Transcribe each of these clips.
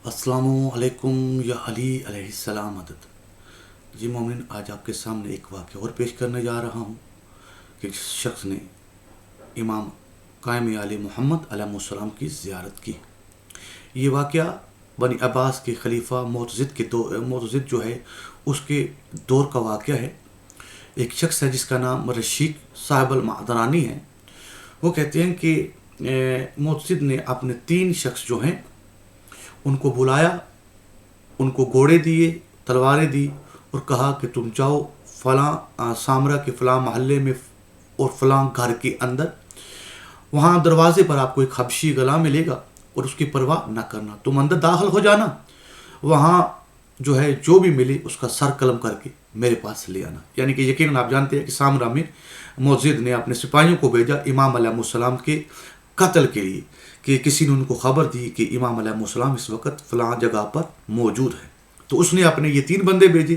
السلام علیکم یا علی علیہ السلام عدد. جی مومن، آج آپ کے سامنے ایک واقعہ اور پیش کرنے جا رہا ہوں کہ جس شخص نے امام قائم آل محمد علیہ السلام کی زیارت کی. یہ واقعہ بنی عباس کے خلیفہ معتضد جو ہے اس کے دور کا واقعہ ہے. ایک شخص ہے جس کا نام رشید صاحب المعدنانی ہے. وہ کہتے ہیں کہ معتضد نے اپنے 3 شخص جو ہیں ان کو بلایا، ان کو گھوڑے دیے، تلواریں دی اور کہا کہ تم جاؤ فلاں سامرا کے فلاں محلے میں اور فلاں گھر کے اندر، وہاں دروازے پر آپ کو ایک حبشی غلام ملے گا اور اس کی پرواہ نہ کرنا، تم اندر داخل ہو جانا، وہاں جو ہے جو بھی ملے اس کا سر قلم کر کے میرے پاس لے آنا. یعنی کہ یقیناً آپ جانتے ہیں کہ سامرا میں معتضد نے اپنے سپاہیوں کو بھیجا امام علیہ السلام کے قتل کے لیے، کہ کسی نے ان کو خبر دی کہ امام علیہ السلام اس وقت فلاں جگہ پر موجود ہے. تو اس نے اپنے یہ 3 بندے بھیجے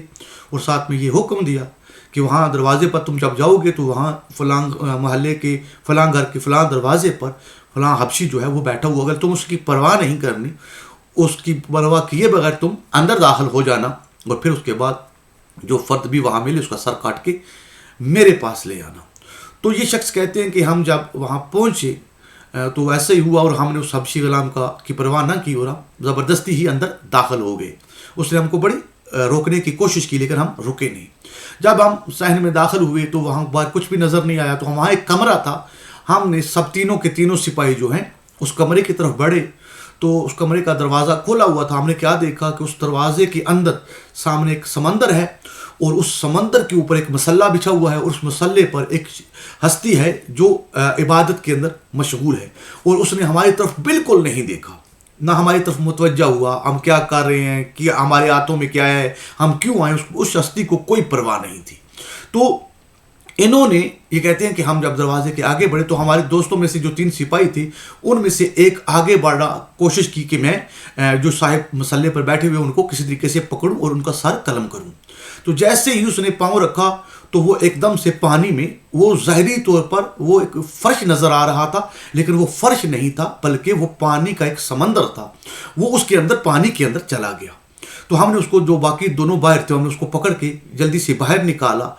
اور ساتھ میں یہ حکم دیا کہ وہاں دروازے پر تم جب جاؤ گے تو وہاں فلاں محلے کے فلاں گھر کے فلاں دروازے پر فلاں حبشی جو ہے وہ بیٹھا ہوا، اگر تم اس کی پرواہ نہیں کرنی، اس کی پرواہ کیے بغیر تم اندر داخل ہو جانا اور پھر اس کے بعد جو فرد بھی وہاں ملے اس کا سر کاٹ کے میرے پاس لے آنا. تو یہ شخص کہتے ہیں کہ ہم جب وہاں پہنچے تو ویسا ہی ہوا اور ہم نے اس حبشی غلام کی پرواہ نہ کی اور ہم زبردستی ہی اندر داخل ہو گئے. اس نے ہم کو بڑی روکنے کی کوشش کی لیکن ہم رکے نہیں. جب ہم صحن میں داخل ہوئے تو وہاں باہر کچھ بھی نظر نہیں آیا. تو وہاں ایک کمرہ تھا، ہم نے سب تینوں کے تینوں سپاہی جو ہیں اس کمرے کی طرف بڑھے تو اس کمرے کا دروازہ کھولا ہوا تھا. ہم نے کیا دیکھا کہ اس دروازے کے اندر سامنے ایک سمندر ہے اور اس سمندر کے اوپر ایک مسلح بچھا ہوا ہے اور اس مسلح پر ایک ہستی ہے جو عبادت کے اندر مشغول ہے اور اس نے ہماری طرف بالکل نہیں دیکھا، نہ ہماری طرف متوجہ ہوا ہم کیا کر رہے ہیں، کہ ہمارے ہاتھوں میں کیا ہے، ہم کیوں آئے، اس ہستی کو کوئی پرواہ نہیں تھی. تو انہوں نے یہ کہتے ہیں کہ ہم جب دروازے کے آگے بڑھے تو ہمارے دوستوں میں سے جو 3 سپاہی تھے ان میں سے ایک آگے بڑھنا کوشش کی کہ میں جو صاحب مسلح پر بیٹھے ہوئے ان کو کسی طریقے سے پکڑوں اور ان کا سر قلم کروں. تو جیسے ہی اس نے پاؤں رکھا تو وہ ایک دم سے پانی میں، وہ ظاہری طور پر وہ ایک فرش نظر آ رہا تھا لیکن وہ فرش نہیں تھا بلکہ وہ پانی کا ایک سمندر تھا. وہ اس کے اندر پانی کے اندر چلا گیا. تو ہم نے اس کو، جو باقی دونوں باہر تھے، ہم نے اس کو پکڑ کے جلدی سے باہر نکالا.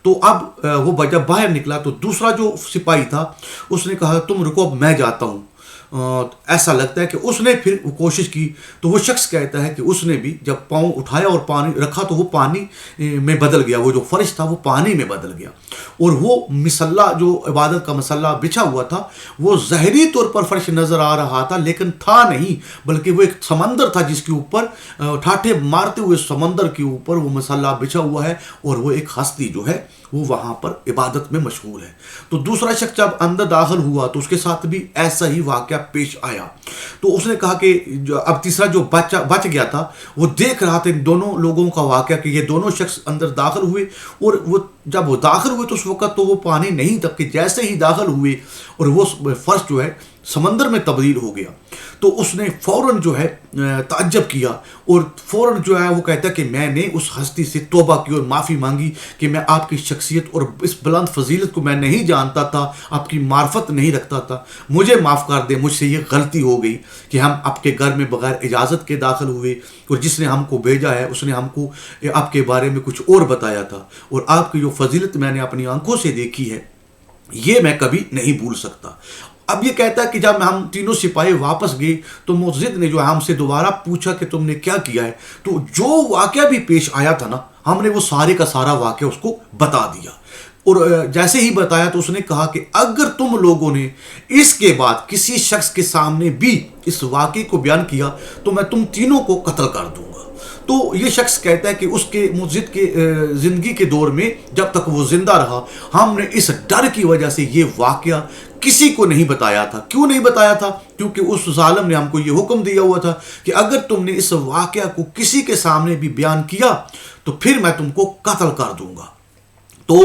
تو اب وہ جب باہر نکلا تو دوسرا جو سپاہی تھا اس نے کہا تم رکو اب میں جاتا ہوں. ایسا لگتا ہے کہ اس نے پھر کوشش کی. تو وہ شخص کہتا ہے کہ اس نے بھی جب پاؤں اٹھایا اور پانی رکھا تو وہ پانی میں بدل گیا، وہ جو فرش تھا وہ پانی میں بدل گیا اور وہ مسلح جو عبادت کا مسلح بچھا ہوا تھا وہ ظاہری طور پر فرش نظر آ رہا تھا لیکن تھا نہیں، بلکہ وہ ایک سمندر تھا جس کے اوپر ٹھاٹھے مارتے ہوئے سمندر کے اوپر وہ مسلح بچھا ہوا ہے اور وہ ایک ہستی جو ہے وہ وہاں پر عبادت میں مشغول ہے. تو دوسرا شخص جب اندر داخل ہوا تو اس کے ساتھ بھی ایسا ہی واقعہ پیش آیا. تو اس نے کہا کہ اب تیسرا جو بچ گیا تھا وہ دیکھ رہا تھا ان دونوں لوگوں کا واقعہ کہ یہ دونوں شخص اندر داخل ہوئے اور وہ جب وہ داخل ہوئے تو اس وقت تو وہ پانی نہیں تھا، کہ جیسے ہی داخل ہوئے اور وہ فرش جو ہے سمندر میں تبدیل ہو گیا تو اس نے فوراً جو ہے تعجب کیا اور فوراً جو ہے وہ کہتا ہے کہ میں نے اس ہستی سے توبہ کی اور معافی مانگی کہ میں آپ کی شخصیت اور اس بلند فضیلت کو میں نہیں جانتا تھا، آپ کی معرفت نہیں رکھتا تھا، مجھے معاف کر دے، مجھ سے یہ غلطی ہو گئی کہ ہم آپ کے گھر میں بغیر اجازت کے داخل ہوئے اور جس نے ہم کو بھیجا ہے اس نے ہم کو آپ کے بارے میں کچھ اور بتایا تھا اور آپ کی جو فضیلت میں نے اپنی آنکھوں سے دیکھی ہے یہ میں کبھی نہیں بھول سکتا. اب یہ کہتا ہے کہ جب ہم تینوں سپاہی واپس گئے تو معتضد نے جو ہم سے دوبارہ پوچھا کہ تم نے کیا کیا ہے، تو جو واقعہ بھی پیش آیا تھا نا ہم نے وہ سارے کا سارا واقعہ اس کو بتا دیا. اور جیسے ہی بتایا تو اس نے کہا کہ اگر تم لوگوں نے اس کے بعد کسی شخص کے سامنے بھی اس واقعے کو بیان کیا تو میں تم تینوں کو قتل کر دوں گا. تو یہ شخص کہتا ہے کہ اس کے معتضد کے زندگی کے دور میں جب تک وہ زندہ رہا ہم نے اس ڈر کی وجہ سے یہ واقعہ کسی کو نہیں بتایا تھا. کیوں نہیں بتایا تھا؟ کیونکہ اس ظالم نے ہم کو یہ حکم دیا ہوا تھا کہ اگر تم نے اس واقعہ کو کسی کے سامنے بھی بیان کیا تو پھر میں تم کو قتل کر دوں گا. تو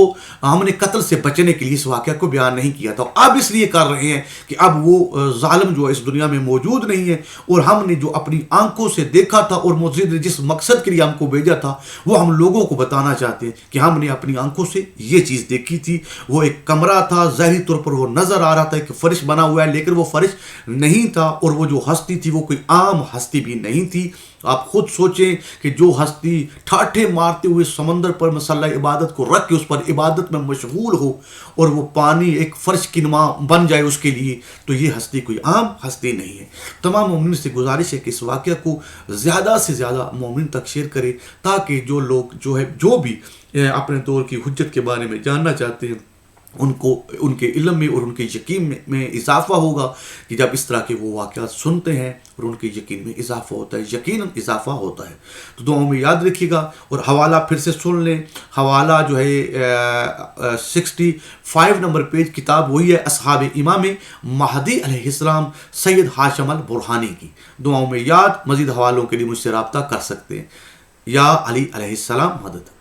ہم نے قتل سے بچنے کے لیے اس واقعہ کو بیان نہیں کیا تھا. اب اس لیے کر رہے ہیں کہ اب وہ ظالم جو اس دنیا میں موجود نہیں ہے، اور ہم نے جو اپنی آنکھوں سے دیکھا تھا اور معجزے نے جس مقصد کے لیے ہم کو بھیجا تھا وہ ہم لوگوں کو بتانا چاہتے ہیں کہ ہم نے اپنی آنکھوں سے یہ چیز دیکھی تھی. وہ ایک کمرہ تھا، ظاہری طور پر وہ نظر آ رہا تھا کہ فرش بنا ہوا ہے، لیکن وہ فرش نہیں تھا، اور وہ جو ہستی تھی وہ کوئی عام ہستی بھی نہیں تھی. آپ خود سوچیں کہ جو ہستی ٹھاٹھے مارتے ہوئے سمندر پر مسلح عبادت کو رکھ کے اس پر عبادت میں مشغول ہو اور وہ پانی ایک فرش کی نما بن جائے اس کے لیے، تو یہ ہستی کوئی عام ہستی نہیں ہے. تمام مومن سے گزارش ہے کہ اس واقعہ کو زیادہ سے زیادہ مومن تک شیئر کرے، تاکہ جو لوگ جو بھی اپنے دور کی حجت کے بارے میں جاننا چاہتے ہیں ان کو ان کے علم میں اور ان کے یقین میں اضافہ ہوگا، کہ جب اس طرح کے وہ واقعات سنتے ہیں اور ان کے یقین میں اضافہ ہوتا ہے، یقیناً اضافہ ہوتا ہے. تو دعاؤں میں یاد رکھیے گا، اور حوالہ پھر سے سن لیں. حوالہ جو ہے 65 نمبر پیج، کتاب وہی ہے اصحاب امام مہدی علیہ السلام سید ہاشم البرہانی کی. دعاؤں میں یاد. مزید حوالوں کے لیے مجھ سے رابطہ کر سکتے ہیں. یا علی علیہ السلام مدد.